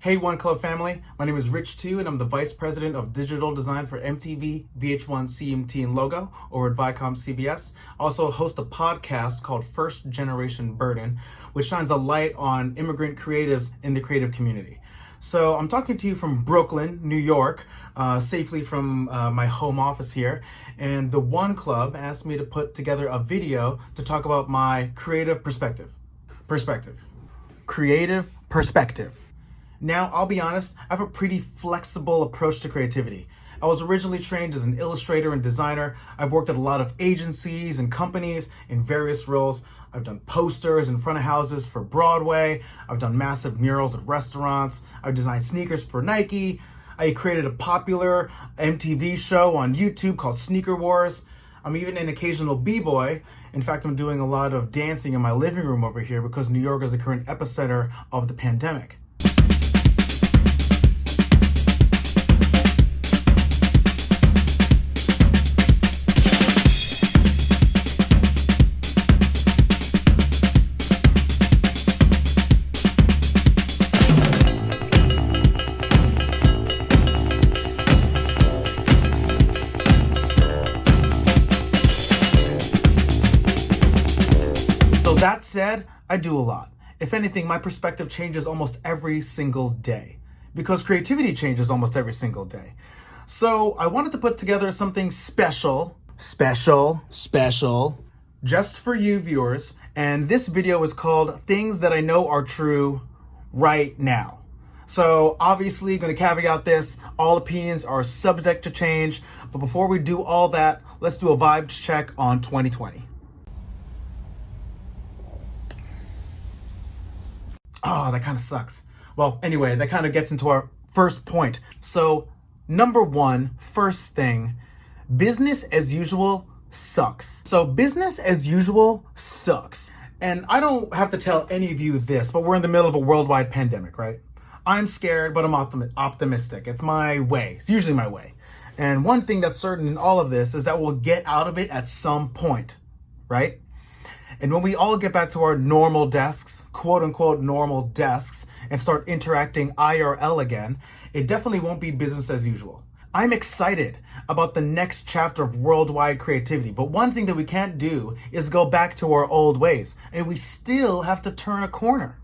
Hey One Club family, my name is Rich 2 and I'm the Vice President of Digital Design for MTV, VH1, CMT, and Logo over at Viacom CBS. I also host a podcast called First Generation Burden, which shines a light on immigrant creatives in the creative community. So I'm talking to you from Brooklyn, New York, safely from my home office here. And the One Club asked me to put together a video to talk about my creative perspective. Creative perspective. Now, I'll be honest, I have a pretty flexible approach to creativity. I was originally trained as an illustrator and designer. I've worked at a lot of agencies and companies in various roles. I've done posters in front of houses for Broadway. I've done massive murals at restaurants. I've designed sneakers for Nike. I created a popular MTV show on YouTube called Sneaker Wars. I'm even an occasional b-boy. In fact, I'm doing a lot of dancing in my living room over here because New York is the current epicenter of the pandemic. That said, I do a lot. If anything, my perspective changes almost every single day because creativity changes almost every single day. So I wanted to put together something special, just for you viewers. And this video is called Things That I Know Are True Right Now. So obviously, going to caveat this, all opinions are subject to change. But before we do all that, let's do a vibes check on 2020. Oh, that kind of sucks. Well, anyway, that kind of gets into our first point. So, number one, first thing, business as usual sucks. So, business as usual sucks. And I don't have to tell any of you this, but we're in the middle of a worldwide pandemic, right? I'm scared, but I'm optimistic. It's my way. It's usually my way. And one thing that's certain in all of this is that we'll get out of it at some point, right? And when we all get back to our normal desks, quote unquote normal desks, and start interacting IRL again, it definitely won't be business as usual. I'm excited about the next chapter of worldwide creativity, but one thing that we can't do is go back to our old ways, and we still have to turn a corner.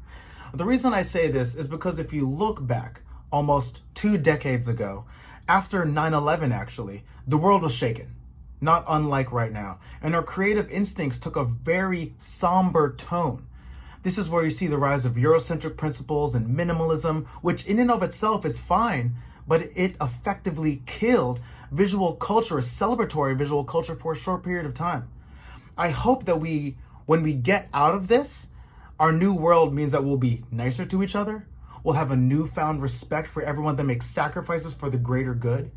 The reason I say this is because if you look back almost 2 decades ago, after 9/11 actually, the world was shaken. Not unlike right now. And our creative instincts took a very somber tone. This is where you see the rise of Eurocentric principles and minimalism, which in and of itself is fine, but it effectively killed visual culture, a celebratory visual culture for a short period of time. I hope that when we get out of this, our new world means that we'll be nicer to each other, we'll have a newfound respect for everyone that makes sacrifices for the greater good,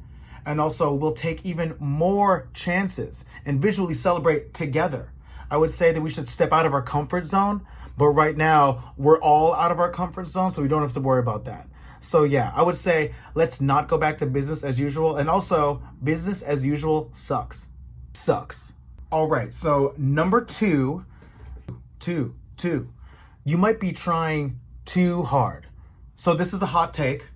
and also we'll take even more chances and visually celebrate together. I would say that we should step out of our comfort zone, but right now we're all out of our comfort zone, so we don't have to worry about that. So yeah, I would say let's not go back to business as usual, and also business as usual sucks. All right, so number two, you might be trying too hard. So this is a hot take.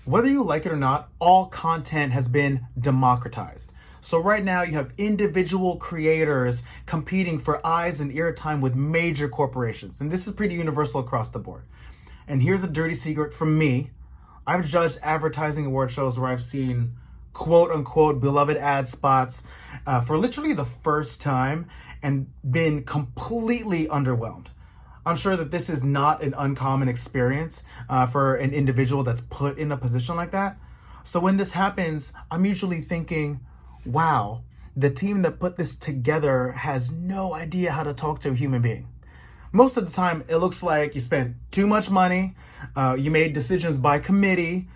Whether you like it or not, all content has been democratized. So right now you have individual creators competing for eyes and ear time with major corporations. And this is pretty universal across the board. And here's a dirty secret from me. I've judged advertising award shows where I've seen quote unquote beloved ad spots for literally the first time and been completely underwhelmed. I'm sure that this is not an uncommon experience for an individual that's put in a position like that. So when this happens, I'm usually thinking, wow, the team that put this together has no idea how to talk to a human being. Most of the time, it looks like you spent too much money, you made decisions by committee,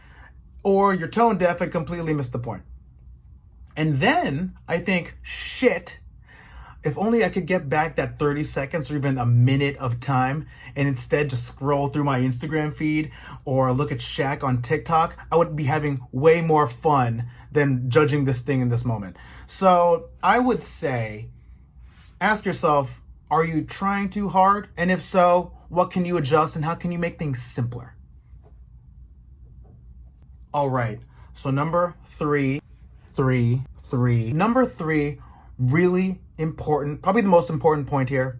or you're tone deaf and completely missed the point. And then I think, shit, if only I could get back that 30 seconds or even a minute of time and instead just scroll through my Instagram feed or look at Shaq on TikTok, I would be having way more fun than judging this thing in this moment. So I would say, ask yourself, Are you trying too hard? And if so, what can you adjust and how can you make things simpler? All right, so number three, really important, probably the most important point here.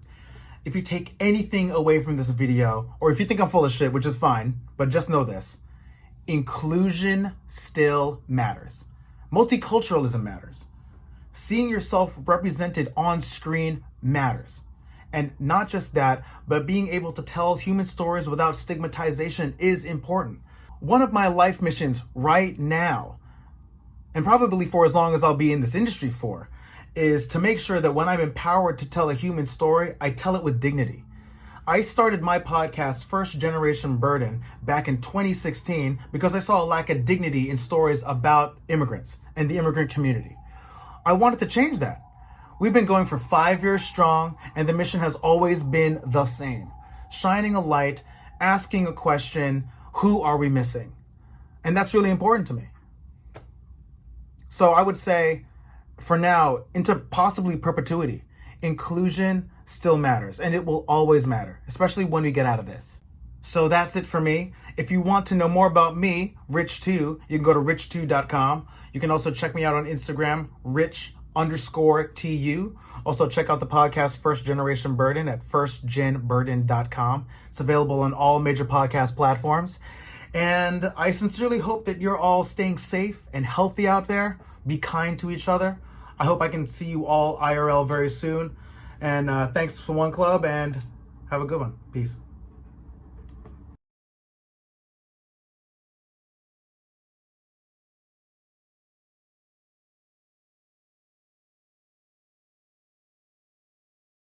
If you take anything away from this video, or if you think I'm full of shit, which is fine, but just know this, inclusion still matters. Multiculturalism matters. Seeing yourself represented on screen matters. And not just that, but being able to tell human stories without stigmatization is important. One of my life missions right now, and probably for as long as I'll be in this industry for, is to make sure that when I'm empowered to tell a human story, I tell it with dignity. I started my podcast, First Generation Burden, back in 2016 because I saw a lack of dignity in stories about immigrants and the immigrant community. I wanted to change that. We've been going for 5 years strong, and the mission has always been the same. Shining a light, asking a question, who are we missing? And that's really important to me. So I would say, for now, into possibly perpetuity, inclusion still matters, and it will always matter, especially when we get out of this. So that's it for me. If you want to know more about me, Rich2, you can go to rich2.com. You can also check me out on Instagram, rich_tu. Also check out the podcast First Generation Burden at firstgenburden.com. It's available on all major podcast platforms. And I sincerely hope that you're all staying safe and healthy out there. Be kind to each other. I hope I can see you all IRL very soon. And thanks for One Club, and have a good one. Peace.